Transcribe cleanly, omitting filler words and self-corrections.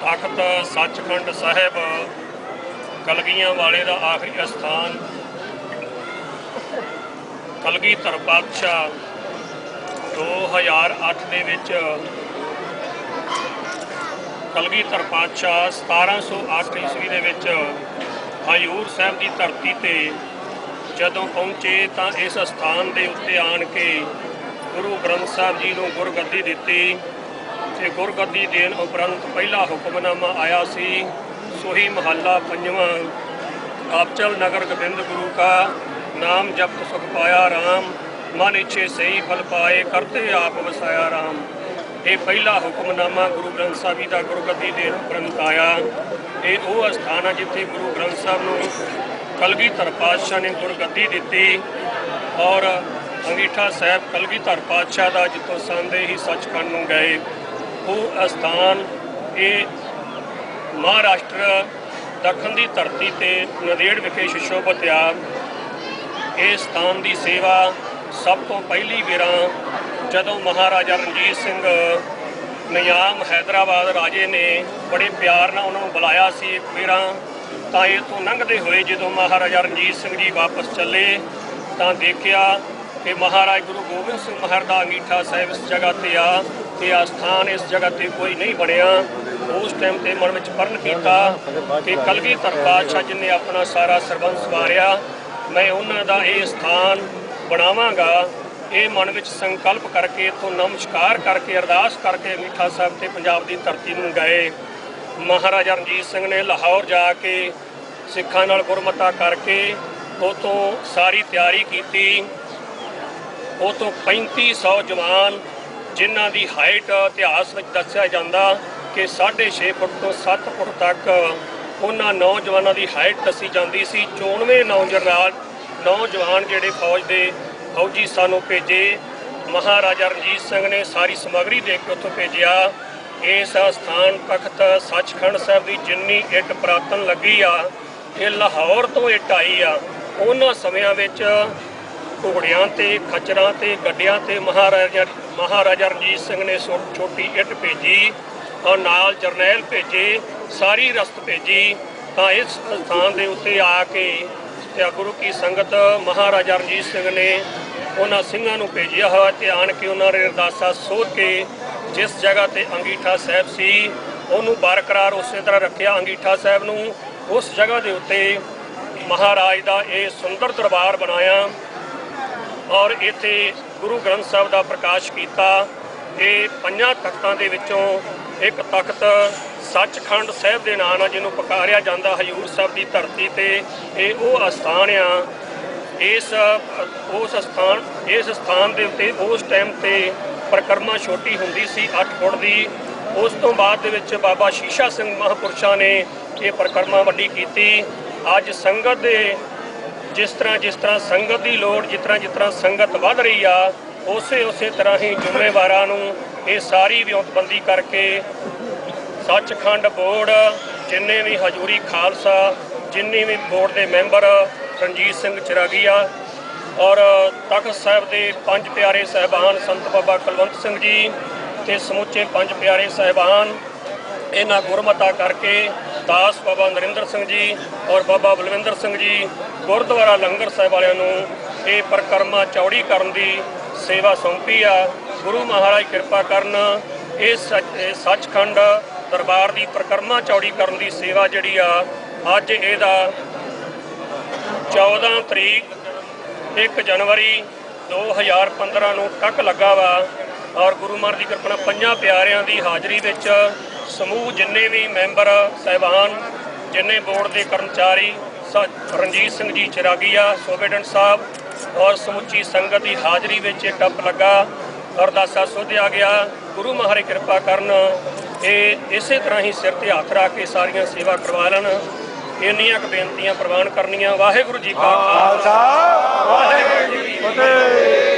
तख्त सचखंड साहिब कलगियां वाले का आखिरी अस्थान कलगीधर पातशाह 2008 ਦੇ ਵਿੱਚ कलगीधर पातशाह 1708 ईस्वी ਦੇ ਵਿੱਚ ਹਜ਼ੂਰ ਸਾਹਿਬ ਦੀ ਧਰਤੀ ਤੇ ਜਦੋਂ ਪਹੁੰਚੇ ਤਾਂ ਇਸ ਸਥਾਨ ਦੇ ਉੱਤੇ ਆਣ ਕੇ ਗੁਰੂ ਗ੍ਰੰਥ ਸਾਹਿਬ ਜੀ ਨੂੰ ਗੁਰਗੱਦੀ ਦਿੱਤੀ ਤੇ ਗੁਰਗੱਦੀ ਦੇਣ ਉਪਰੰਤ ਪਹਿਲਾ ਹੁਕਮਨਾਮਾ ਆਇਆ ਸੀ। सोही महला पंजवा आपचल नगर गोबिंद गुरु का नाम जप सुख पाया राम मन इच्छे सही फल पाए करते आप वसाया राम। ये पहला हुक्मनामा गुरु ग्रंथ साहब जी का गुरगद्दी देन उपरंत आया। ये वो स्थान है जिथे गुरु ग्रंथ साहब को कलगीधर पातशाह ने गुरगद्दी दी और अंगीठा साहब कलगीधर पातशाह का जितों सांदे ही सचखंड में गए। वो स्थान ये महाराष्ट्र दखन की धरती ते नदेड़ विखे सुशोभित आ। इस स्थान की सेवा सब तो पहली बेरा जदों महाराजा रणजीत सिंह निजाम हैदराबाद राजे ने बड़े प्यार नाल उन्होंने बुलाया सी बेरा तो इतों लंघते हुए जो महाराजा रणजीत सिंह जी वापस चले तो देखा कि महाराज गुरु गोबिंद सिंह महाराज का अंगीठा साहिब इस जगह पर आ कि स्थान इस जगह पर कोई नहीं बनया। उस टाइम ते मन में प्रण किया कि कलगीधर पातशाह जिन्हें अपना सारा सरबंस वारिया मैं उन्हों का ये स्थान बनावांगा। ये मन में संकल्प करके इतों नमस्कार करके अरदास करके अंगीठा साहब से पंजाब की धरती में गए। महाराजा रणजीत सिंह ने लाहौर जाके सिखां नाल गुरमता करके उतों सारी तैयारी की। उतों 3500 जवान जिन्हां दी हाइट इतिहास में दस्या जाता कि 6.5 फुट तो 7 फुट तक उन्होंने नौजवानों की हाइट दसी जाती सी। 94 नौजवान जोड़े फौज के फौजी सानू भेजे। महाराजा रणजीत सिंह ने सारी समग्री दे के उत्थों भेजा। इस स्थान तख्त सचखंड साहब की जिन्नी इट पुरातन लगी आ ये लाहौर तो इट आई आ। उन्होंने समयां विच घोड़ियां ते खच्चरां ते गड्डियां ते महाराजा रणजीत सिंह ने छोटी इट भेजी और नाल जरनैल भेजे सारी रस्त भेजी। तो इस स्थान के उत्ते आके गुरु की संगत महाराजा रणजीत सिंह ने उन्होंने सिंघां नूं भेजिया हुआ ते आण के उन्होंने अरदासा सोध के जिस जगह ते अंगीठा साहब सी उन्होंने बरकरार उस तरह रखिया। अंगीठा साहब नूं उस जगह के उत्ते महाराज का ये सुंदर दरबार बनाया और इत्थे गुरु ग्रंथ साहब का प्रकाश किया। ये 5 तख्तां दे विचों एक तख्त सचखंड साहब के नाम है जिन्हों पुकारिया जाता हजूर साहब की धरती ते ये वो स्थान आ। इस स्थान के उत्ते उस टाइम ते परिक्रमा छोटी हुंदी सी 8 फुट की। उस तो बाद दे विच बाबा शीशा सिंह महापुरुषां ने ये परिक्रमा वड्डी की। अज संगत दे जिस तरह संगत की लोड़ जिस तरह संगत वध रही आ उस तरह ही जुम्मेवारां नूं ये सारी विਉਂਤਬੰਦੀ करके सचखंड बोर्ड जिन्ने भी हजूरी खालसा जिन्ने भी बोर्ड के मैंबर रणजीत सिंह चिरागिया और तख्त साहब के 5 प्यारे साहबान संत बाबा कुलवंत सिंह जी ते समूचे 5 प्यारे साहबान इन्हां गुरमता करके दास बाबा नरिंदर सिंह जी और बाबा बलविंदर सिंह जी गुरुद्वारा लंगर साहब वालियां नूं ये परिक्रमा चौड़ी करन दी सेवा सौंपी आ। गुरु महाराज कृपा करन इस सचखंड दरबार की परिक्रमा चौड़ी करन दी सेवा जिहड़ी आ अज इहदा 14 तरीक 1 जनवरी 2015 नूं टक लगा वा और गुरु महाराज की कृपा 5 प्यारियां की हाज़री विच समूह जिन्ने भी मैंबर साहबान जिन्ने बोर्ड के कर्मचारी रणजीत सिंह जी चिरागिया सूबेडेंट साहब और समुची संगत की हाज़री में टप लगा अरदासा सोधिया गया। गुरु महाराज कृपा करन ये इस तरह ही सिर ते हथ रख के सारियां सेवा करवा लैन। इन्नियां क बेनतियां प्रवान करनियां। वाहिगुरू जी का खालसा वाहिगुरू जी की फतेह।